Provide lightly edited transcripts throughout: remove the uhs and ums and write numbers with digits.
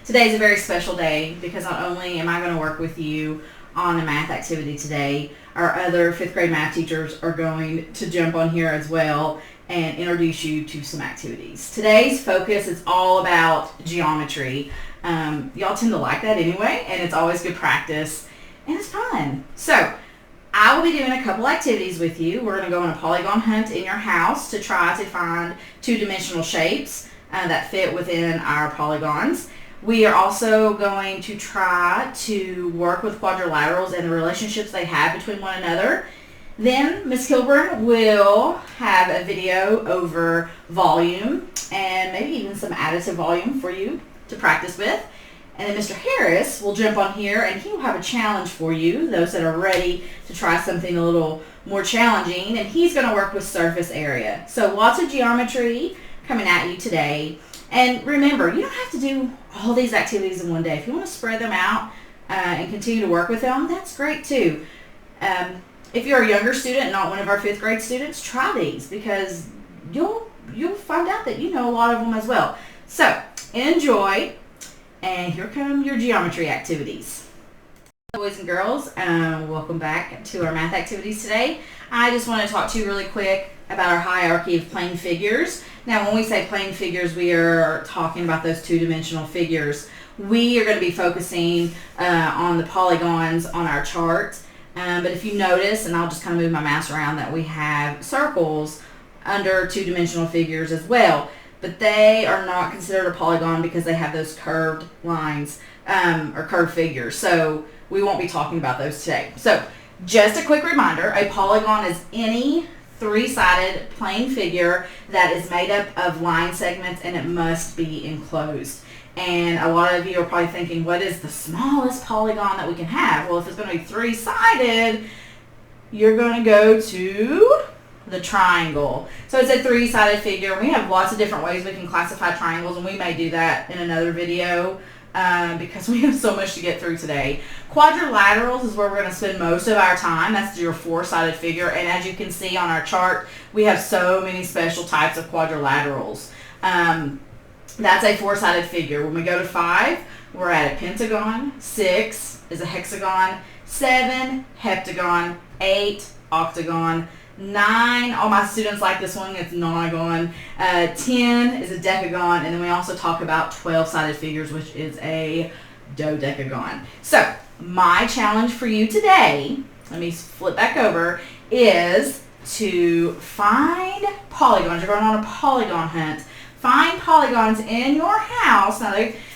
Today's a very special day because not only am I going to work with you on a math activity today, our other 5th grade math teachers are going to jump on here as well and introduce you to some activities. Today's focus is all about geometry. Y'all tend to like that anyway, and it's always good practice, and it's fun. So I will be doing a couple activities with you. We're going to go on a polygon hunt in your house to try to find two-dimensional shapes that fit within our polygons. We are also going to try to work with quadrilaterals and the relationships they have between one another. Then Ms. Kilburn will have a video over volume and maybe even some additive volume for you to practice with. And then Mr. Harris will jump on here and he will have a challenge for you, those that are ready to try something a little more challenging, and he's going to work with surface area. So lots of geometry coming at you today. And remember, you don't have to do all these activities in one day. If you want to spread them out and continue to work with them, that's great too. If you're a younger student, not one of our 5th grade students, try these because you'll find out that you know a lot of them as well. So enjoy, and here come your geometry activities. Boys and girls, welcome back to our math activities today. I just want to talk to you really quick about our hierarchy of plane figures. Now, when we say plane figures, we are talking about those two-dimensional figures. We are going to be focusing on the polygons on our chart. But if you notice, and I'll just kind of move my mouse around, that we have circles under two-dimensional figures as well. But they are not considered a polygon because they have those curved lines or curved figures. So we won't be talking about those today. So just a quick reminder, a polygon is any three-sided plane figure that is made up of line segments, and it must be enclosed. And a lot of you are probably thinking, what is the smallest polygon that we can have? Well, if it's going to be three-sided, you're going to go to the triangle. So it's a three-sided figure. We have lots of different ways we can classify triangles, and we may do that in another video because we have so much to get through today. Quadrilaterals is where we're going to spend most of our time. That's your four-sided figure, and as you can see on our chart, we have so many special types of quadrilaterals. That's a four-sided figure. When we go to 5, we're at a pentagon. 6 is a hexagon. 7, heptagon. 8, octagon. 9, all my students like this one, it's nonagon. 10 is a decagon, and then we also talk about 12-sided figures, which is a dodecagon. So my challenge for you today, let me flip back over, is to find polygons. You're going on a polygon hunt. Find polygons in your house. Now,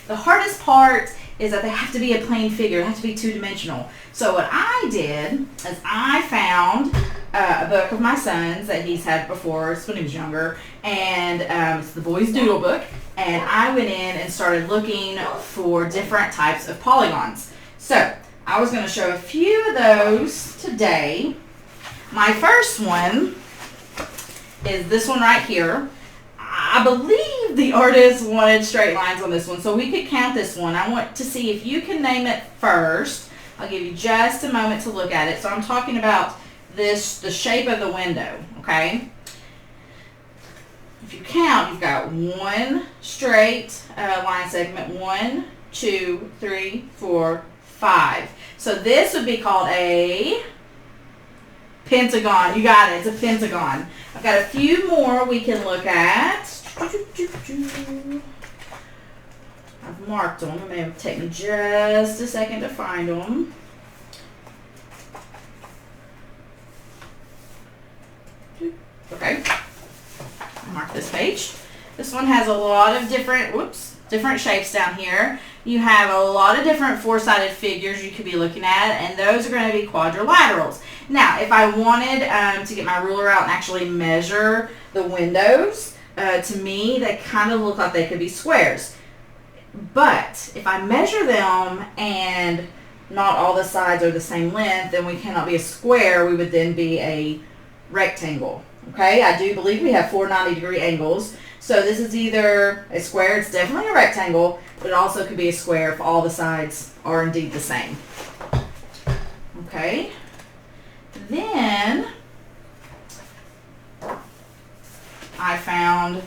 the hardest part is that they have to be a plane figure. They have to be two-dimensional. So what I did is I found a book of my son's that he's had before when he was younger, and it's the Boys Doodle book, and I went in and started looking for different types of polygons. So I was going to show a few of those today. My first one is this one right here. I believe the artist wanted straight lines on this one, so we could count this one. I want to see if you can name it first. I'll give you just a moment to look at it. So I'm talking about the shape of the window, okay? If you count, you've got one straight line segment, 1, 2, 3, 4, 5. So this would be called a pentagon. You got it. It's a pentagon. I've got a few more we can look at. I've marked them. It may have taken just a second to find them. Okay. Mark this page. This one has a lot of different shapes down here. You have a lot of different four-sided figures you could be looking at, and those are going to be quadrilaterals. Now, if I wanted to get my ruler out and actually measure the windows, to me, they kind of look like they could be squares. But if I measure them and not all the sides are the same length, then we cannot be a square. We would then be a rectangle. Okay, I do believe we have 4 90-degree angles. So this is either a square, it's definitely a rectangle, but it also could be a square if all the sides are indeed the same. Okay, then I found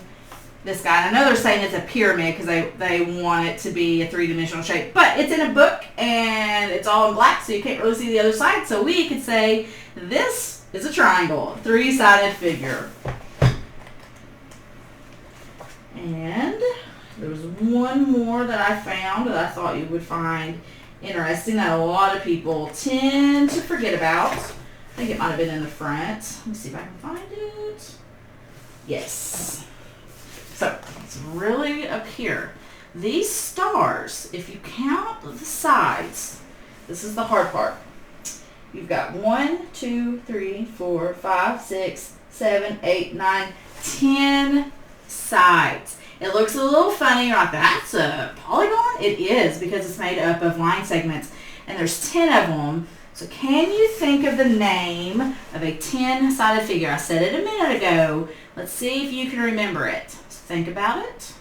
this guy. And I know they're saying it's a pyramid because they want it to be a three-dimensional shape. But it's in a book and it's all in black, so you can't really see the other side. So we could say this is a triangle, a three-sided figure. And there was one more that I found that I thought you would find interesting that a lot of people tend to forget about. I think it might have been in the front. Let me see if I can find it. Yes. So it's really up here. These stars, if you count the sides, this is the hard part. You've got 1, 2, 3, 4, 5, 6, 7, 8, 9, 10 sides. It looks a little funny. You're like, that's a polygon? It is, because it's made up of line segments, and there's 10 of them. So can you think of the name of a 10-sided figure? I said it a minute ago. Let's see if you can remember it. Think about it.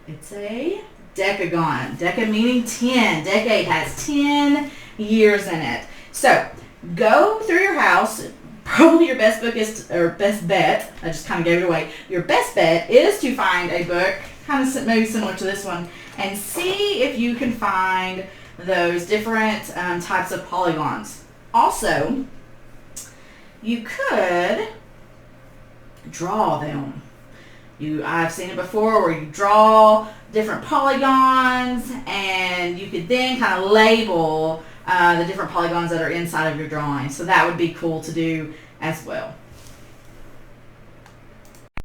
It's a decagon. Deca meaning 10. Decade has 10 years in it. So go through your house. Probably your best book is, or best bet, I just kind of gave it away. Your best bet is to find a book, kind of maybe similar to this one, and see if you can find those different types of polygons. Also, you could draw them. I've seen it before where you draw different polygons, and you could then kind of label the different polygons that are inside of your drawing. So that would be cool to do as well.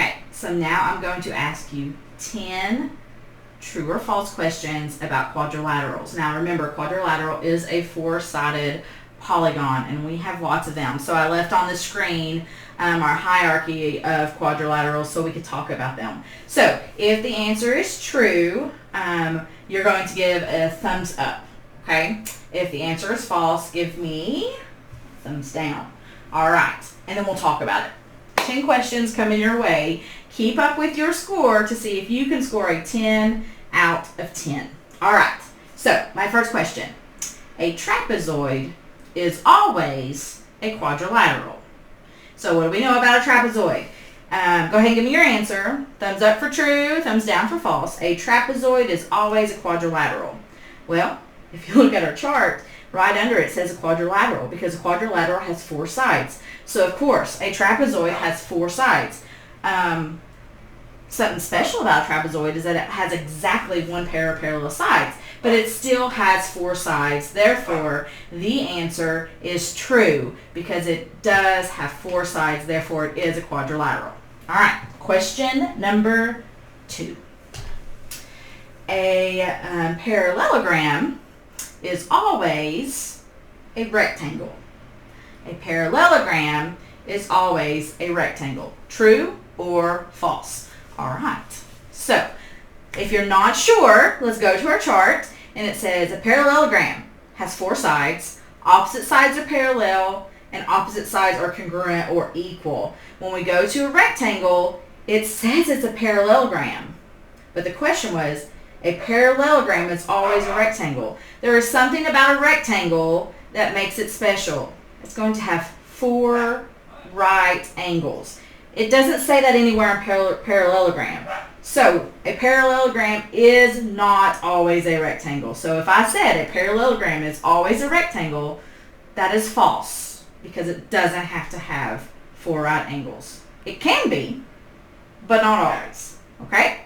Okay, so now I'm going to ask you 10 true or false questions about quadrilaterals. Now remember, quadrilateral is a four-sided polygon, and we have lots of them. So I left on the screen our hierarchy of quadrilaterals so we could talk about them. So if the answer is true, you're going to give a thumbs up. Okay? If the answer is false, give me thumbs down. All right, and then we'll talk about it. 10 questions coming your way. Keep up with your score to see if you can score a 10 out of 10. All right, so my first question. A trapezoid is always a quadrilateral. So what do we know about a trapezoid? Go ahead and give me your answer. Thumbs up for true, thumbs down for false. A trapezoid is always a quadrilateral. Well, if you look at our chart, right under it says a quadrilateral, because a quadrilateral has 4 sides. So of course, a trapezoid has 4 sides. Something special about a trapezoid is that it has exactly one pair of parallel sides, but it still has 4 sides. Therefore, the answer is true because it does have 4 sides. Therefore, it is a quadrilateral. All right, question number 2. A parallelogram is always a rectangle. A parallelogram is always a rectangle. True or false? All right. So, if you're not sure, let's go to our chart, and it says a parallelogram has 4 sides, opposite sides are parallel, and opposite sides are congruent or equal. When we go to a rectangle, it says it's a parallelogram. But the question was, a parallelogram is always a rectangle. There is something about a rectangle that makes it special. It's going to have 4 right angles. It doesn't say that anywhere in parallelogram. So a parallelogram is not always a rectangle. So if I said a parallelogram is always a rectangle, that is false because it doesn't have to have 4 right angles. It can be, but not always. Okay?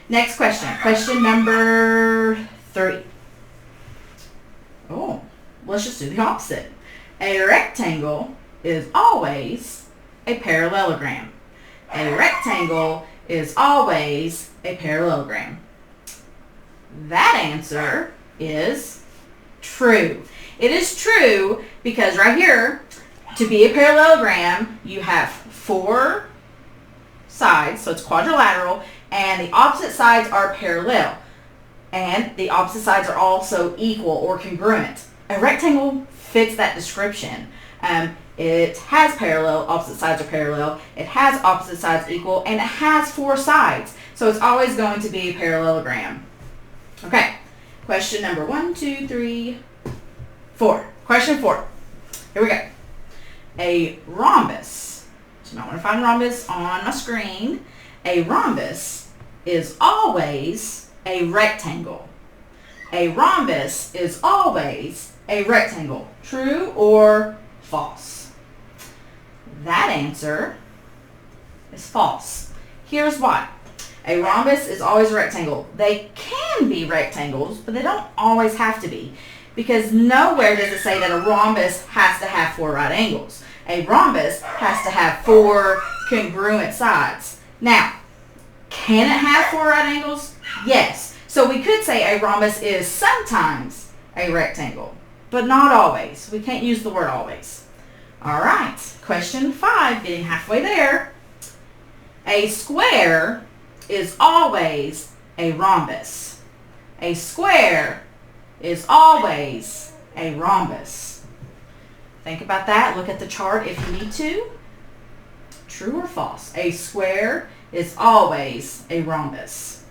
Next question. Question number 3. Oh, let's just do the opposite. A rectangle is always a parallelogram. A rectangle is always a parallelogram. That answer is true. It is true because right here, to be a parallelogram, you have 4 sides, so it's quadrilateral, and the opposite sides are parallel. And the opposite sides are also equal or congruent. A rectangle fits that description. It has parallel, opposite sides are parallel, it has opposite sides equal, and it has 4 sides. So it's always going to be a parallelogram. Okay, question number 1, 2, 3, 4. Question 4. Here we go. A rhombus. So I want to find rhombus on my screen. A rhombus is always a rectangle. A rhombus is always a rectangle. True or false? That answer is false. Here's why. A rhombus is always a rectangle. They can be rectangles, but they don't always have to be, because nowhere does it say that a rhombus has to have 4 right angles. A rhombus has to have 4 congruent sides. Now, can it have 4 right angles? Yes. So we could say a rhombus is sometimes a rectangle, but not always. We can't use the word always. All right, question 5, getting halfway there. A square is always a rhombus. A square is always a rhombus. Think about that. Look at the chart if you need to. True or false? A square is always a rhombus.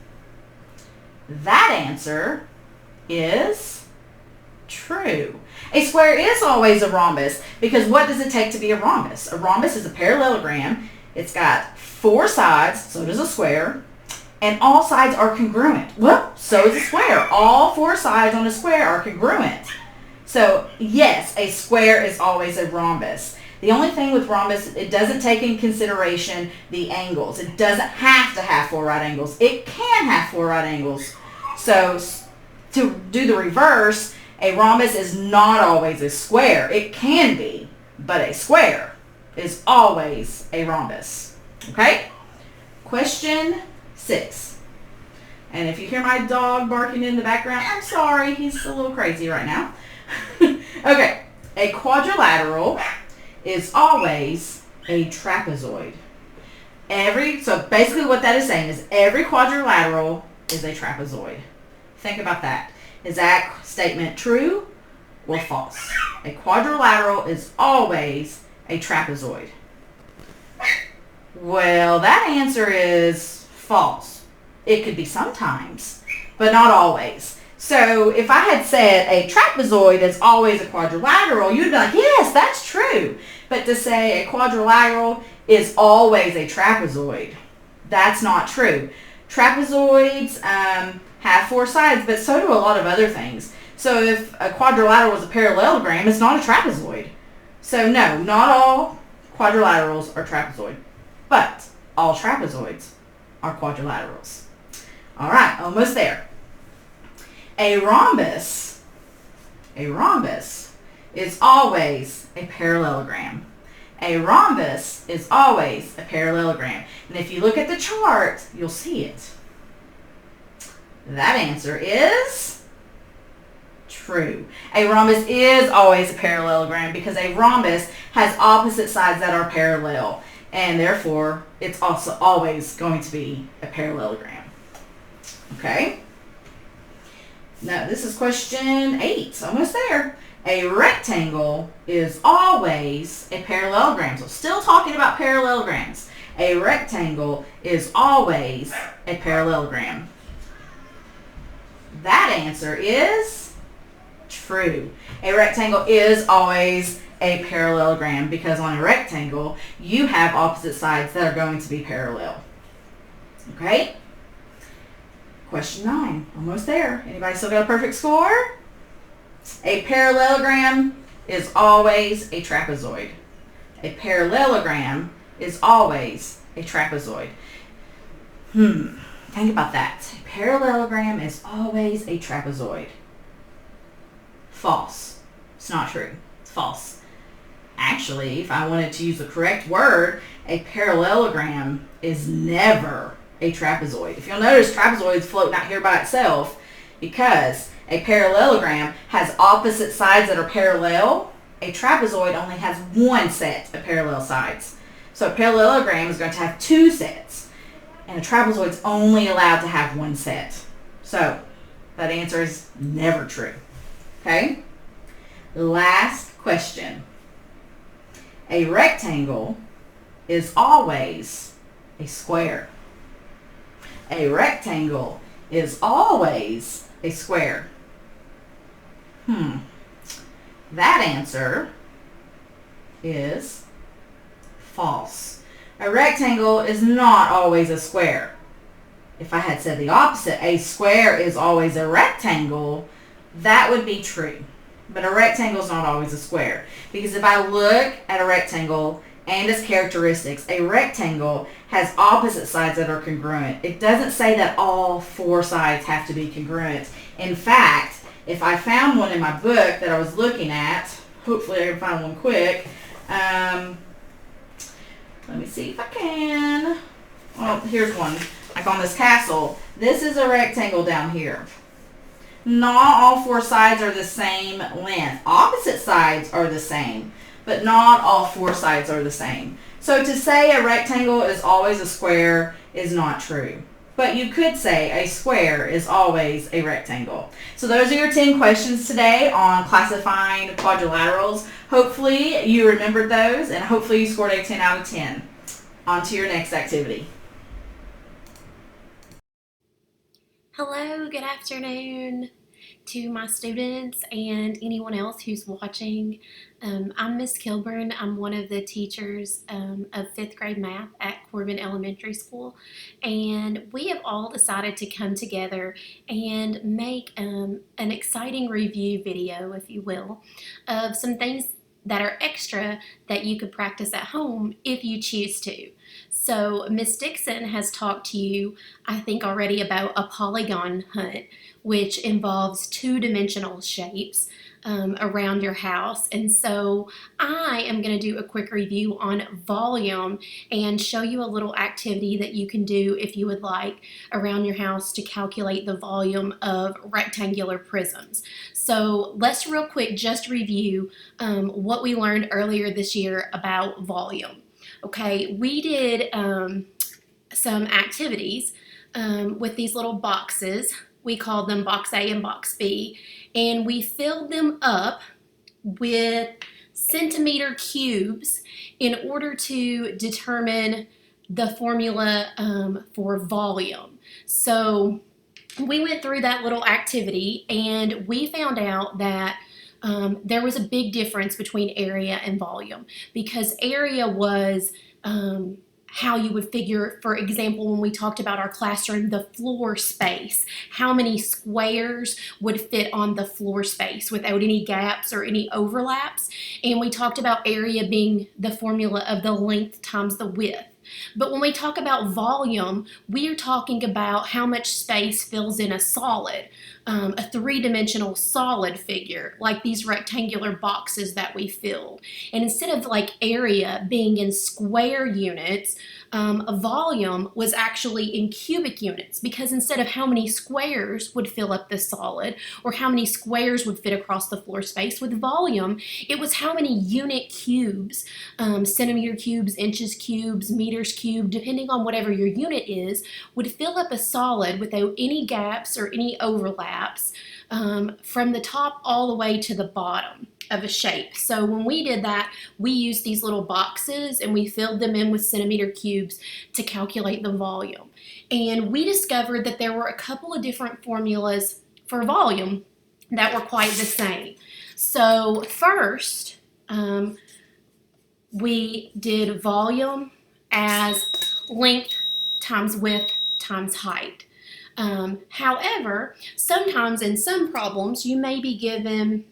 That answer is true. A square is always a rhombus, because what does it take to be a rhombus? A rhombus is a parallelogram. It's got 4 sides, so does a square, and all sides are congruent. Well, so is a square. All 4 sides on a square are congruent. So yes, a square is always a rhombus. The only thing with rhombus, it doesn't take in consideration the angles. It doesn't have to have 4 right angles. It can have 4 right angles. So to do the reverse, a rhombus is not always a square. It can be, but a square is always a rhombus. Okay? Question 6. And if you hear my dog barking in the background, I'm sorry. He's a little crazy right now. Okay. A quadrilateral is always a trapezoid. So basically what that is saying is every quadrilateral is a trapezoid. Think about that. Is that statement true or false? A quadrilateral is always a trapezoid. Well, that answer is false. It could be sometimes, but not always. So if I had said a trapezoid is always a quadrilateral, you'd be like, yes, that's true. But to say a quadrilateral is always a trapezoid, that's not true. Trapezoids have 4 sides, but so do a lot of other things. So if a quadrilateral is a parallelogram, it's not a trapezoid. So no, not all quadrilaterals are trapezoid, but all trapezoids are quadrilaterals. All right, almost there. A rhombus is always a parallelogram. A rhombus is always a parallelogram. And if you look at the chart, you'll see it. That answer is true. A rhombus is always a parallelogram because a rhombus has opposite sides that are parallel, and therefore it's also always going to be a parallelogram. Okay? Now this is question 8, almost there. A rectangle is always a parallelogram. So still talking about parallelograms. A rectangle is always a parallelogram. That answer is true. A rectangle is always a parallelogram because on a rectangle you have opposite sides that are going to be parallel. Okay? Question 9, almost there. Anybody still got a perfect score? A parallelogram is always a trapezoid. A parallelogram is always a trapezoid. Think about that. A parallelogram is always a trapezoid. False. It's not true. It's false. Actually, if I wanted to use the correct word, a parallelogram is never a trapezoid. If you'll notice, trapezoids floating out here by itself because a parallelogram has opposite sides that are parallel. A trapezoid only has one set of parallel sides. So a parallelogram is going to have 2 sets, and a trapezoid is only allowed to have 1 set. So that answer is never true. Okay? Last question. A rectangle is always a square. A rectangle is always a square. That answer is false. A rectangle is not always a square. If I had said the opposite, a square is always a rectangle, that would be true. But a rectangle is not always a square. Because if I look at a rectangle and its characteristics, a rectangle has opposite sides that are congruent. It doesn't say that all four sides have to be congruent. In fact, if I found one in my book that I was looking at, hopefully I can find one quick. Let me see if I can. Well, here's one. Like on this castle, this is a rectangle down here. Not all four sides are the same length. Opposite sides are the same, but not all four sides are the same. So to say a rectangle is always a square is not true. But you could say a square is always a rectangle. So those are your 10 questions today on classifying quadrilaterals. Hopefully you remembered those, and hopefully you scored a 10 out of 10. On to your next activity. Hello, good afternoon to my students and anyone else who's watching. I'm Miss Kilburn. I'm one of the teachers of 5th grade math at Corbin Elementary School, and we have all decided to come together and make an exciting review video, if you will, of some things that are extra that you could practice at home if you choose to. So Miss Dixon has talked to you, I think, already about a polygon hunt, which involves two-dimensional shapes around your house. And so I am going to do a quick review on volume and show you a little activity that you can do if you would like around your house to calculate the volume of rectangular prisms. So let's real quick just review what we learned earlier this year about volume. Okay, we did some activities with these little boxes. We called them box A and box B, and we filled them up with centimeter cubes in order to determine the formula for volume. So we went through that little activity, and we found out that there was a big difference between area and volume, because area was how you would figure, for example, when we talked about our classroom, the floor space, how many squares would fit on the floor space without any gaps or any overlaps. And we talked about area being the formula of the length times the width. But when we talk about volume, we are talking about how much space fills in a solid, a three-dimensional solid figure, like these rectangular boxes that we filled. And instead of like area being in square units, a volume was actually in cubic units, because instead of how many squares would fill up the solid or how many squares would fit across the floor space, with volume, it was how many unit cubes, centimeter cubes, inches cubes, meters cubed, depending on whatever your unit is, would fill up a solid without any gaps or any overlaps from the top all the way to the bottom of a shape. So when we did that, we used these little boxes and we filled them in with centimeter cubes to calculate the volume. And we discovered that there were a couple of different formulas for volume that were quite the same. So first, we did volume as length times width times height. However, sometimes in some problems, you may be given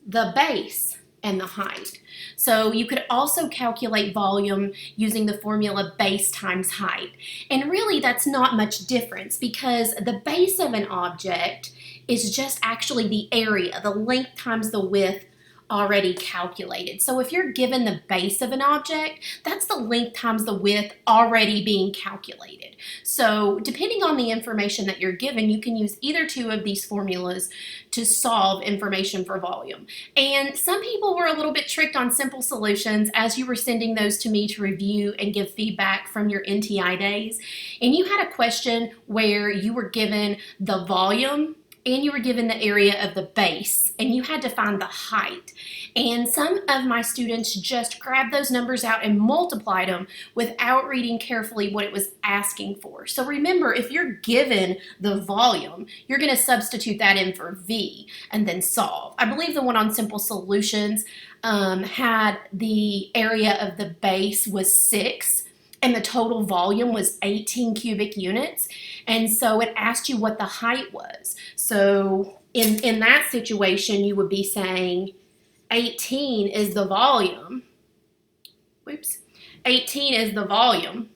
the base and the height. So you could also calculate volume using the formula base times height. And really that's not much difference, because the base of an object is just actually the area, the length times the width already calculated. So if you're given the base of an object, that's the length times the width already being calculated. So depending on the information that you're given, you can use either two of these formulas to solve information for volume. And some people were a little bit tricked on simple solutions as you were sending those to me to review and give feedback from your NTI days. And you had a question where you were given the volume and you were given the area of the base, and you had to find the height. And some of my students just grabbed those numbers out and multiplied them without reading carefully what it was asking for. So remember, if you're given the volume, you're going to substitute that in for V and then solve. I believe the one on Simple Solutions had the area of the base was 6 and the total volume was 18 cubic units. And so it asked you what the height was. So in that situation, you would be saying 18 is the volume. Whoops. 18 is the volume.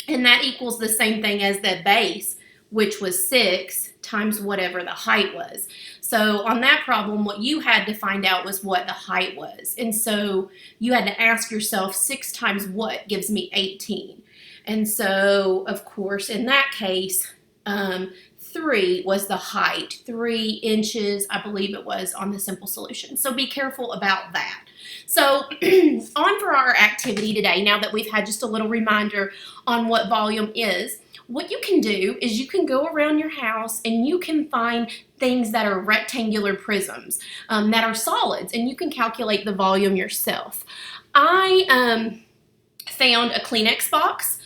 And that equals the same thing as the base, which was 6 times whatever the height was. So on that problem, what you had to find out was what the height was. And so you had to ask yourself 6 times what gives me 18. And so, of course, in that case, 3 was the height, 3 inches, I believe it was, on the Simple Solution. So be careful about that. So on for our activity today, now that we've had just a little reminder on what volume is, what you can do is you can go around your house and you can find things that are rectangular prisms that are solids, and you can calculate the volume yourself. I found a Kleenex box,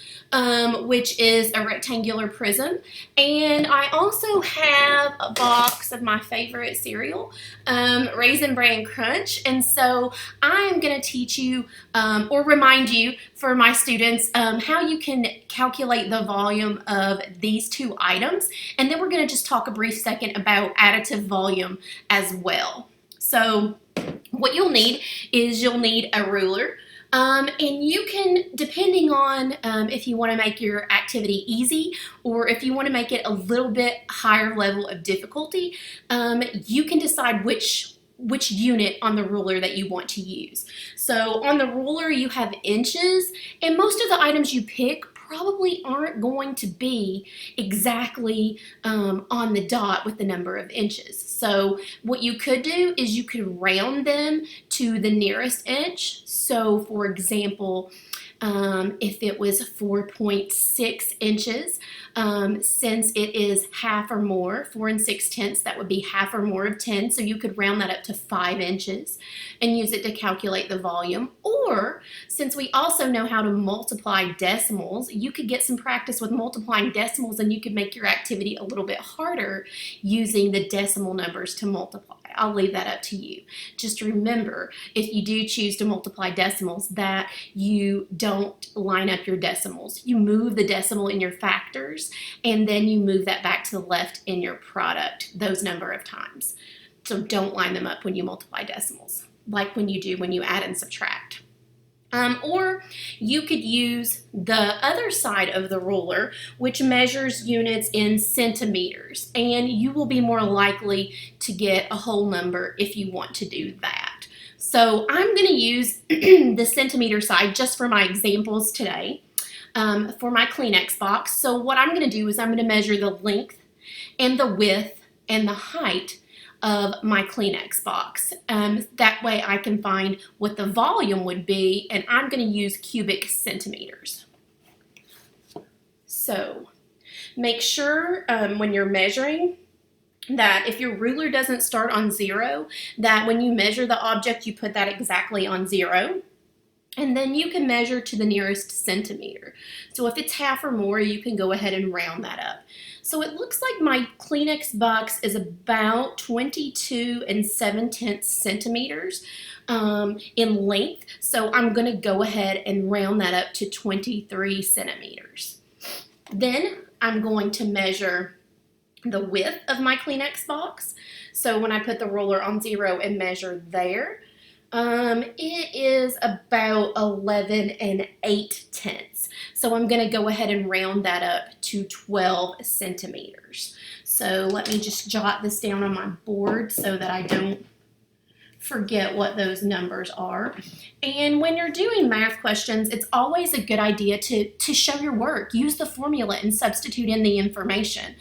which is a rectangular prism, and I also have a box of my favorite cereal, Raisin Bran Crunch. And so I am going to teach you or remind you for my students how you can calculate the volume of these two items, and then we're going to just talk a brief second about additive volume as well. So what you'll need is you'll need a ruler. And you can, depending on if you want to make your activity easy or if you want to make it a little bit higher level of difficulty, you can decide which unit on the ruler that you want to use. So on the ruler you have inches, and most of the items you pick probably aren't going to be exactly on the dot with the number of inches. So what you could do is you could round them to the nearest inch. So for example, if it was 4.6 inches, since it is half or more, 4 6/10, that would be half or more of 10. So you could round that up to 5 inches and use it to calculate the volume. Or since we also know how to multiply decimals, you could get some practice with multiplying decimals, and you could make your activity a little bit harder using the decimal numbers to multiply. I'll leave that up to you. Just remember, if you do choose to multiply decimals, that you don't line up your decimals. You move the decimal in your factors, and then you move that back to the left in your product those number of times. So don't line them up when you multiply decimals, like when you do when you add and subtract. Or you could use the other side of the ruler, which measures units in centimeters, and you will be more likely to get a whole number if you want to do that. So I'm going to use the centimeter side just for my examples today for my Kleenex box. So what I'm going to do is I'm going to measure the length and the width and the height of my Kleenex box. That way I can find what the volume would be, and I'm going to use cubic centimeters. So make sure when you're measuring that if your ruler doesn't start on 0, that when you measure the object you put that exactly on 0. And then you can measure to the nearest centimeter. So if it's half or more, you can go ahead and round that up. So it looks like my Kleenex box is about 22 7/10 centimeters in length. So I'm going to go ahead and round that up to 23 centimeters. Then I'm going to measure the width of my Kleenex box. So when I put the ruler on 0 and measure there, it is about 11 8/10. So I'm going to go ahead and round that up to 12 centimeters. So let me just jot this down on my board so that I don't forget what those numbers are. And when you're doing math questions, it's always a good idea to show your work. Use the formula and substitute in the information,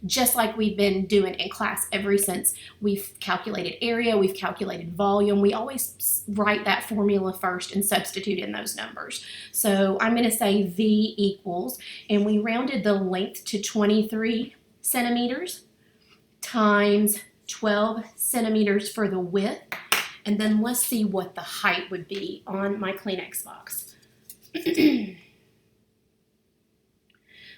just like we've been doing in class ever since we've calculated area, we've calculated volume. We always write that formula first and substitute in those numbers. So I'm going to say V equals, and we rounded the length to 23 centimeters. times 12 centimeters for the width. And then let's see what the height would be on my Kleenex box.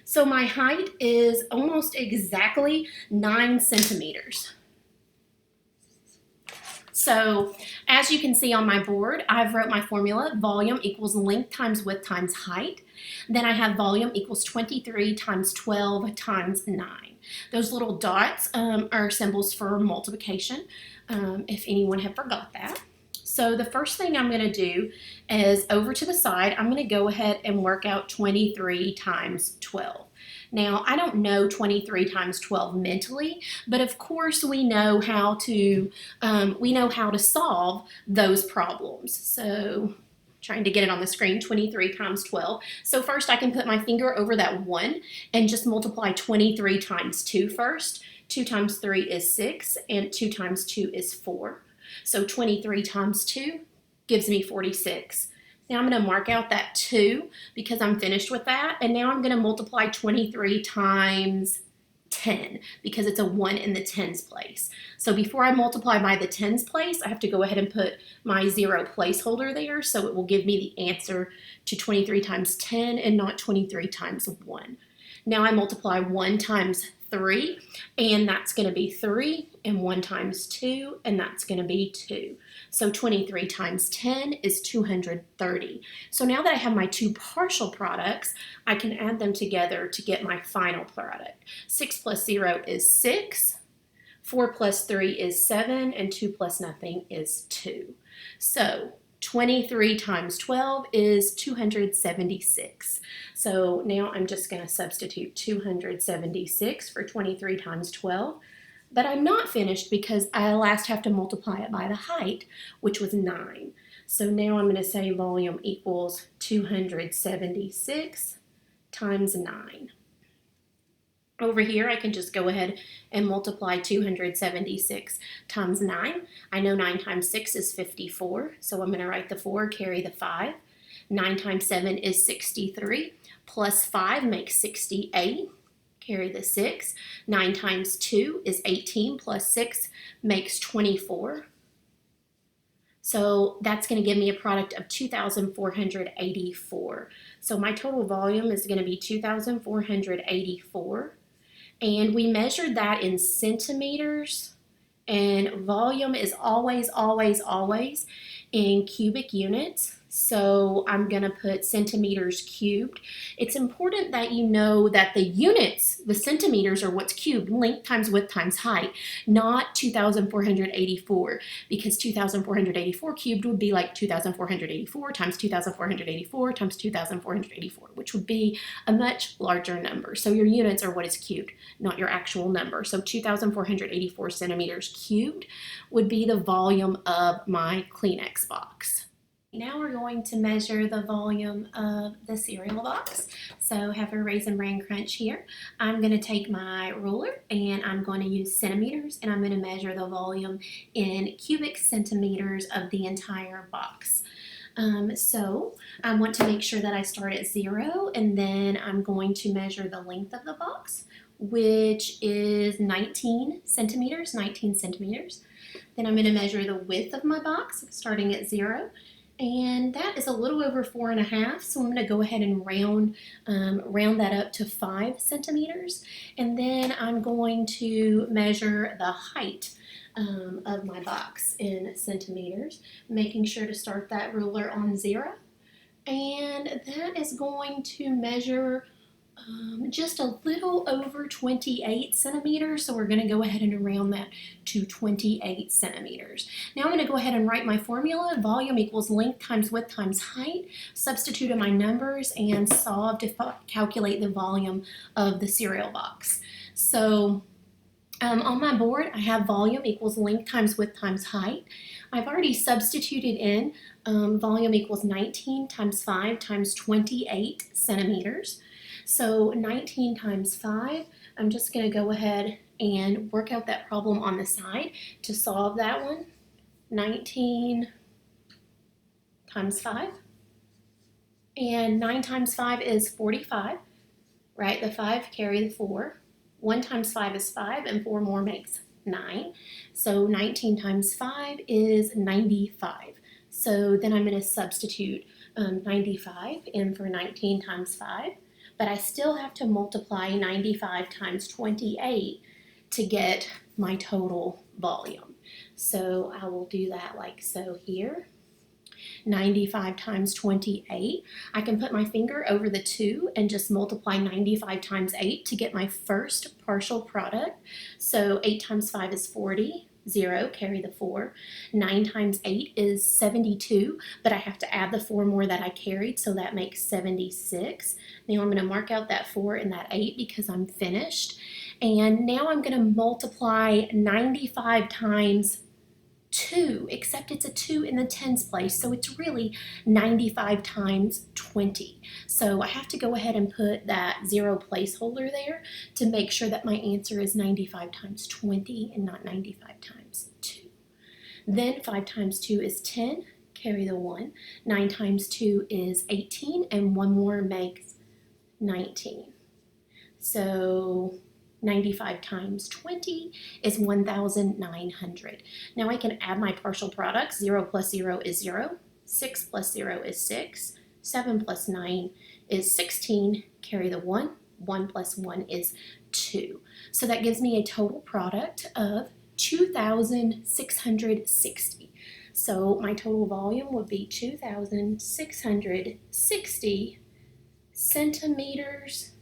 So my height is almost exactly 9 centimeters. So as you can see on my board, I've wrote my formula. Volume equals length times width times height. Then I have volume equals 23 times 12 times 9. Those little dots are symbols for multiplication, if anyone had forgot that. So the first thing I'm going to do is over to the side, I'm going to go ahead and work out 23 times 12. Now, I don't know 23 times 12 mentally, but of course we know how to solve those problems. So trying to get it on the screen, 23 times 12. So first I can put my finger over that 1 and just multiply 23 times 2 first. 2 times 3 is 6, and 2 times 2 is 4. So 23 times 2 gives me 46. Now I'm going to mark out that 2 because I'm finished with that. And now I'm going to multiply 23 times 10 because it's a 1 in the tens place. So before I multiply by the tens place, I have to go ahead and put my 0 placeholder there. So it will give me the answer to 23 times 10 and not 23 times 1. Now I multiply 1 times 3, and that's going to be 3, and 1 times 2, and that's going to be 2. So 23 times 10 is 230. So now that I have my two partial products, I can add them together to get my final product. 6 plus 0 is 6, 4 plus 3 is 7, and 2 plus nothing is 2. So 23 times 12 is 276. So now I'm just going to substitute 276 for 23 times 12. But I'm not finished because I last have to multiply it by the height, which was 9. So now I'm going to say volume equals 276 times 9. Over here, I can just go ahead and multiply 276 times 9. I know 9 times 6 is 54, so I'm going to write the 4, carry the 5. 9 times 7 is 63, plus 5 makes 68, carry the 6. 9 times 2 is 18, plus 6 makes 24. So that's going to give me a product of 2,484. So my total volume is going to be 2,484. And we measured that in centimeters, and volume is always, always, always in cubic units. So I'm going to put centimeters cubed. It's important that you know that the units, the centimeters, are what's cubed, length times width times height, not 2,484, because 2,484 cubed would be like 2,484 times 2,484 times 2,484, which would be a much larger number. So your units are what is cubed, not your actual number. So 2,484 centimeters cubed would be the volume of my Kleenex box. Now we're going to measure the volume of the cereal box. So I have a Raisin Bran Crunch here. I'm going to take my ruler and I'm going to use centimeters, and I'm going to measure the volume in cubic centimeters of the entire box. So I want to make sure that I start at 0, and then I'm going to measure the length of the box, which is 19 centimeters. Then I'm going to measure the width of my box starting at 0. And that is a little over 4.5, so I'm going to go ahead and round that up to 5 centimeters. And then I'm going to measure the height of my box in centimeters, making sure to start that ruler on 0. And that is going to measure just a little over 28 centimeters, so we're going to go ahead and round that to 28 centimeters. Now I'm going to go ahead and write my formula. Volume equals length times width times height. Substitute in my numbers and solve to calculate the volume of the cereal box. So on my board, I have volume equals length times width times height. I've already substituted in volume equals 19 times 5 times 28 centimeters. So 19 times 5, I'm just going to go ahead and work out that problem on the side to solve that one. 19 times 5. And 9 times 5 is 45. Right, the 5, carry the 4. 1 times 5 is 5, and 4 more makes 9. So 19 times 5 is 95. So then I'm going to substitute 95 in for 19 times 5, but I still have to multiply 95 times 28 to get my total volume. So I will do that like so here. 95 times 28. I can put my finger over the 2 and just multiply 95 times 8 to get my first partial product. So 8 times 5 is 40. 0, carry the 4. 9 times 8 is 72, but I have to add the 4 more that I carried, so that makes 76. Now I'm going to mark out that 4 and that 8 because I'm finished. And now I'm going to multiply 95 times 2, except it's a 2 in the tens place, so it's really 95 times 20. So I have to go ahead and put that 0 placeholder there to make sure that my answer is 95 times 20 and not 95 times 2. Then 5 times 2 is 10, carry the 1. 9 times 2 is 18, and 1 more makes 19. So 95 times 20 is 1,900. Now I can add my partial products. 0 plus 0 is 0. 6 plus 0 is 6. 7 plus 9 is 16. Carry the 1. 1 plus 1 is 2. So that gives me a total product of 2,660. So my total volume would be 2,660 centimeters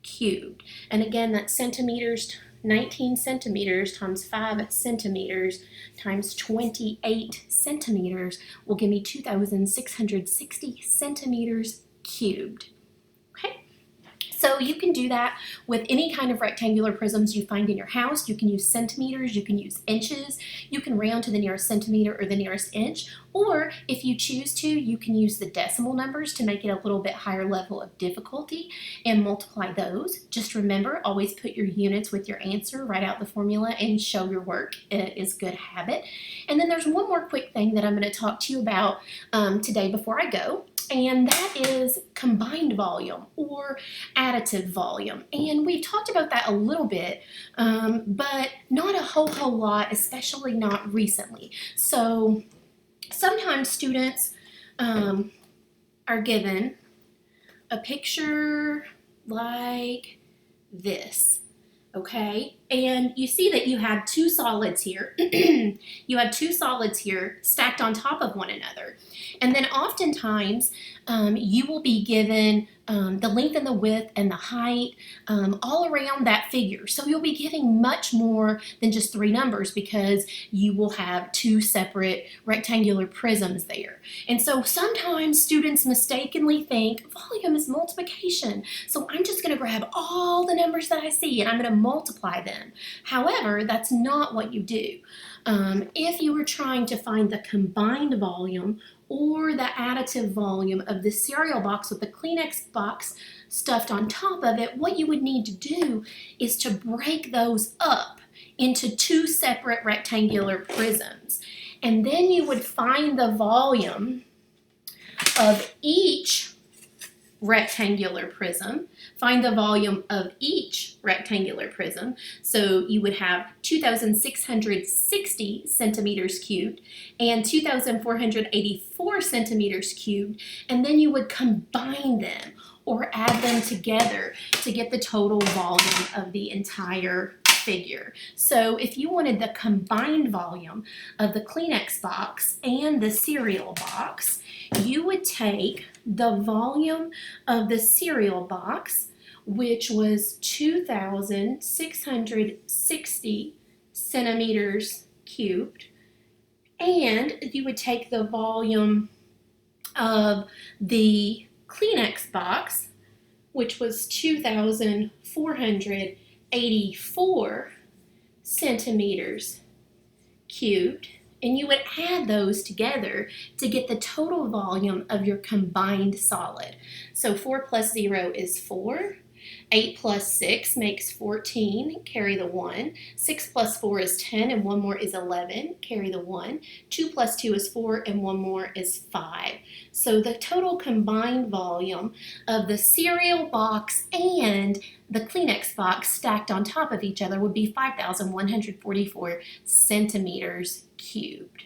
cubed. And again, that's centimeters, 19 centimeters times 5 centimeters times 28 centimeters will give me 2,660 centimeters cubed. Okay, so you can do that with any kind of rectangular prisms you find in your house. You can use centimeters, you can use inches, you can round to the nearest centimeter or the nearest inch, or if you choose to, you can use the decimal numbers to make it a little bit higher level of difficulty and multiply those. Just remember, always put your units with your answer, write out the formula, and show your work. It is a good habit. And then there's one more quick thing that I'm going to talk to you about today before I go. And that is combined volume or additive volume. And we've talked about that a little bit, but not a whole lot, especially not recently. So sometimes students are given a picture like this, okay? And you see that you have two solids here. You have two solids here stacked on top of one another. And then oftentimes you will be given the length and the width and the height all around that figure. So you'll be getting much more than just 3 numbers because you will have 2 separate rectangular prisms there. And so sometimes students mistakenly think volume is multiplication. So I'm just going to grab all the numbers that I see and I'm going to multiply them. However, that's not what you do. If you were trying to find the combined volume or the additive volume of the cereal box with the Kleenex box stuffed on top of it, what you would need to do is to break those up into 2 separate rectangular prisms. And then you would find the volume of each rectangular prism, find the volume of each rectangular prism. So you would have 2,660 centimeters cubed and 2,484 centimeters cubed, and then you would combine them or add them together to get the total volume of the entire figure. So if you wanted the combined volume of the Kleenex box and the cereal box, you would take the volume of the cereal box, which was 2,660 centimeters cubed, and you would take the volume of the Kleenex box, which was 2,484 centimeters cubed, and you would add those together to get the total volume of your combined solid. So 4 plus 0 is 4. 8 plus 6 makes 14, carry the 1. 6 plus 4 is 10, and 1 more is 11, carry the 1. 2 plus 2 is 4, and 1 more is 5. So the total combined volume of the cereal box and the Kleenex box stacked on top of each other would be 5,144 centimeters cubed.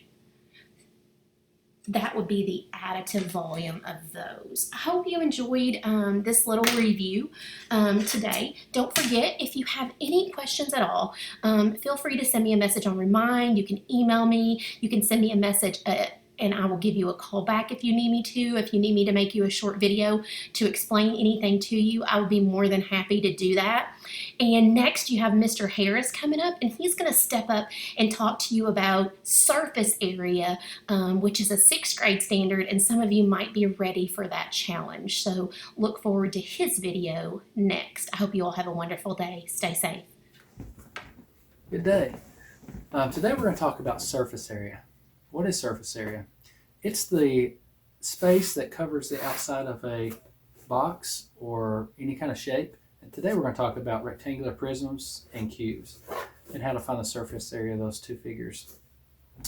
That would be the additive volume of those. I hope you enjoyed this little review today. Don't forget, if you have any questions at all, feel free to send me a message on Remind. You can email me. You can send me a message and I will give you a call back if you need me to. If you need me to make you a short video to explain anything to you, I would be more than happy to do that. And next you have Mr. Harris coming up, and he's going to step up and talk to you about surface area, which is a 6th grade standard, and some of you might be ready for that challenge. So look forward to his video next. I hope you all have a wonderful day. Stay safe. Good day. Today we're going to talk about surface area. What is surface area? It's the space that covers the outside of a box or any kind of shape. And today we're going to talk about rectangular prisms and cubes and how to find the surface area of those two figures.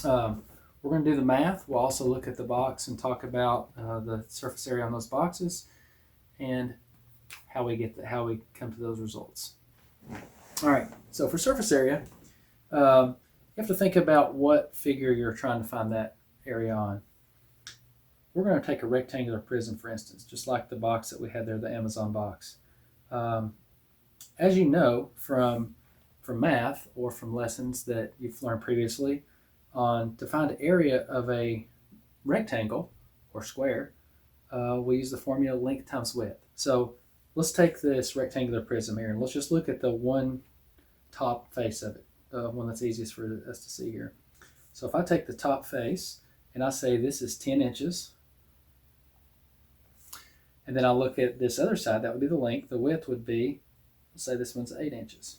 We're going to do the math. We'll also look at the box and talk about the surface area on those boxes and how we come to those results. All right. So for surface area, you have to think about what figure you're trying to find that area on. We're going to take a rectangular prism, for instance, just like the box that we had there, the Amazon box. As you know from math or from lessons that you've learned previously, to find the area of a rectangle or square, we use the formula length times width. So let's take this rectangular prism here and let's just look at the one top face of it. The one that's easiest for us to see here. So if I take the top face and I say this is 10 inches, and then I'll look at this other side, that would be the length. The width would be, let's say this one's 8 inches.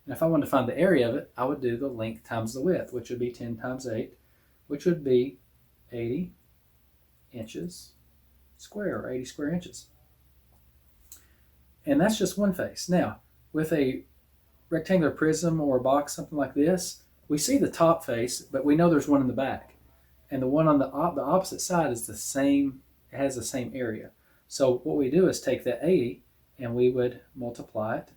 And if I wanted to find the area of it, I would do the length times the width, which would be 10 times 8, which would be 80 inches square, or 80 square inches. And that's just one face. Now, with a rectangular prism or a box, something like this, we see the top face, but we know there's one in the back. And the one on the opposite side is the same, it has the same area. So what we do is take that 80 and we would multiply it,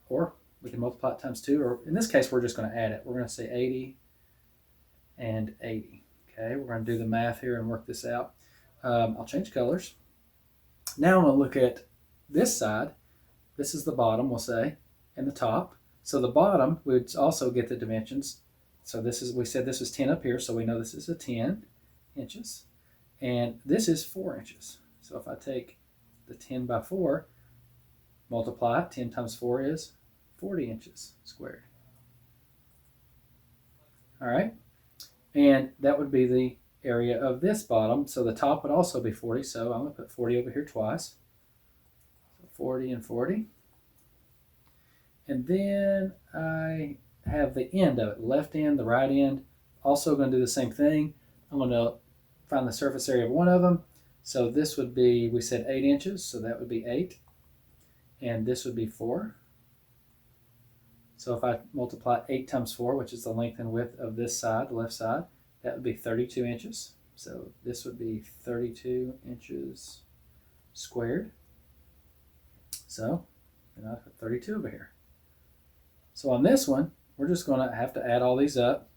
or we can multiply it times 2, or in this case, we're just going to add it. We're going to say 80 and 80. Okay, we're going to do the math here and work this out. I'll change colors. Now I'm going to look at this side. This is the bottom, we'll say, and the top. So the bottom, we would also get the dimensions. So this is, we said this was 10 up here, so we know this is a 10 inches. And this is 4 inches. So if I take the 10 by 4, multiply it, 10 times 4 is 40 inches squared. All right. And that would be the area of this bottom. So the top would also be 40. So I'm going to put 40 over here twice. So 40 and 40. And then I have the end of it, left end, the right end. Also going to do the same thing. I'm going to find the surface area of one of them. So this would be, we said 8 inches, so that would be 8. And this would be 4. So if I multiply 8 times 4, which is the length and width of this side, the left side, that would be 32 inches. So this would be 32 inches squared. So then I put 32 over here. So on this one, we're just going to have to add all these up.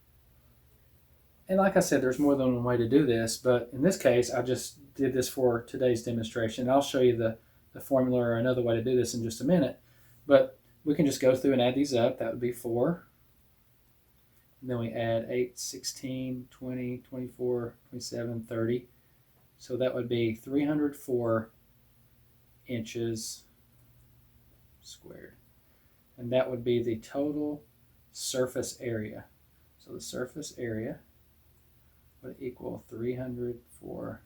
And like I said, there's more than one way to do this, but in this case, I just did this for today's demonstration. I'll show you the formula or another way to do this in just a minute. But we can just go through and add these up. That would be 4. And then we add 8, 16, 20, 24, 27, 30. So that would be 304 inches squared. And that would be the total surface area. So the surface area would equal 304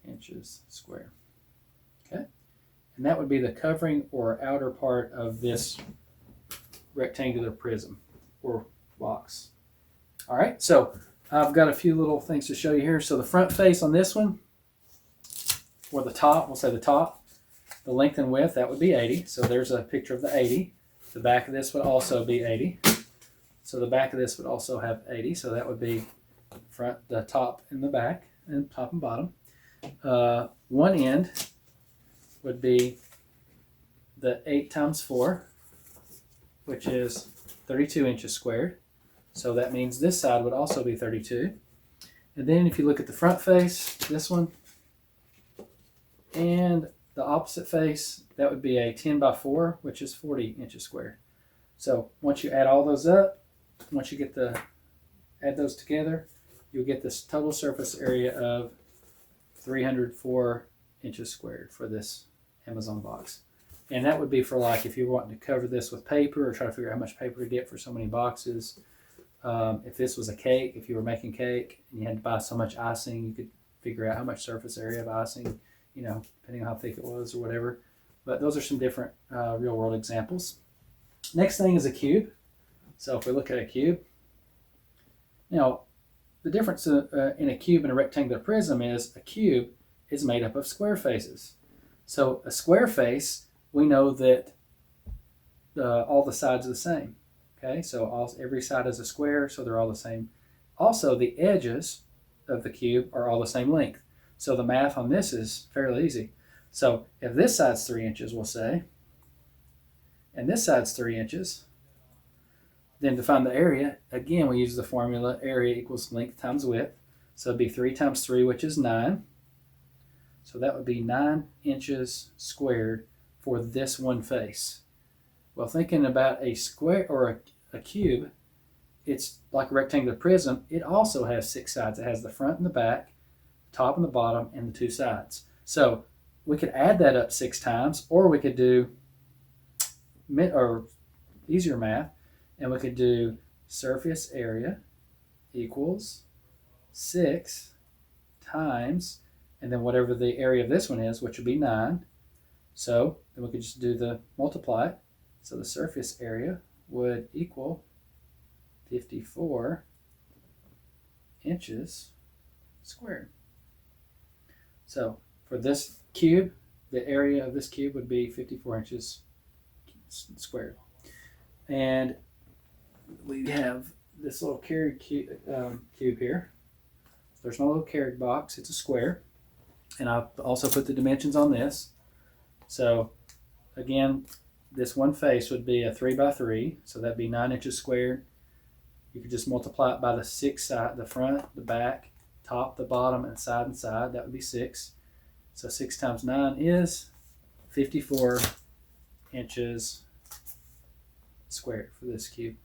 inches squared. Okay? And that would be the covering or outer part of this rectangular prism or box. All right, so I've got a few little things to show you here. So the front face on this one, or the top, we'll say the top, The length and width, that would be 80. So there's a picture of the 80. The back of this would also be 80. So the back of this would also have 80. So that would be front, the top and the back, and top and bottom. One end would be the 8 times 4, which is 32 inches squared. So that means this side would also be 32. And then if you look at the front face, this one, and the opposite face, that would be a 10 by 4, which is 40 inches squared. So once you add all those up, once you add those together, you'll get this total surface area of 304 inches squared for this Amazon box. And that would be for, like, if you're wanting to cover this with paper or try to figure out how much paper to get for so many boxes. If this was a cake, if you were making cake and you had to buy so much icing, you could figure out how much surface area of icing, depending on how thick it was or whatever. But those are some different real world examples. Next thing is a cube. So if we look at a cube, now the difference in a cube and a rectangular prism is a cube is made up of square faces. So a square face, we know that all the sides are the same. Okay, so every side is a square, so they're all the same. Also, the edges of the cube are all the same length. So the math on this is fairly easy. So if this side's 3 inches, we'll say, and this side's 3 inches, then to find the area, again, we use the formula area equals length times width. So it'd be 3 times 3, which is 9. So that would be 9 inches squared for this one face. Well, thinking about a square or a cube, it's like a rectangular prism. It also has 6 sides. It has the front and the back, top and the bottom, and the 2 sides. So we could add that up 6 times, or we could do easier math, and we could do surface area equals 6 times, and then whatever the area of this one is, which would be 9. So then we could just do the multiply it. So the surface area would equal 54 inches squared. So for this cube, the area of this cube would be 54 inches squared. And we have this little Keurig cube here. There's no little Keurig box, it's a square. And I've also put the dimensions on this. So again, this one face would be a 3 by 3, so that'd be 9 inches squared. You could just multiply it by the 6 side, the front, the back, top, the bottom, and side. That would be 6. So 6 times 9 is 54 inches squared for this cube.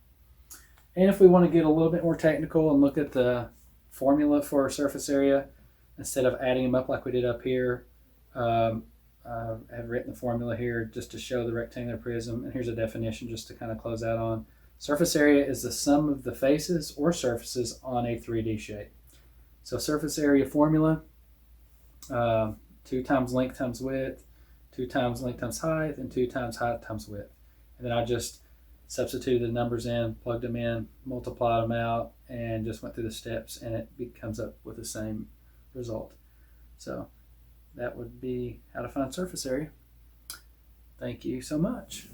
And if we want to get a little bit more technical and look at the formula for surface area, instead of adding them up like we did up here, I have written the formula here just to show the rectangular prism. And here's a definition just to kind of close out on. Surface area is the sum of the faces or surfaces on a 3D shape. So surface area formula, 2 times length times width, 2 times length times height, and 2 times height times width. And then I just substituted the numbers in, plugged them in, multiplied them out, and just went through the steps, and it comes up with the same result. So that would be how to find surface area. Thank you so much.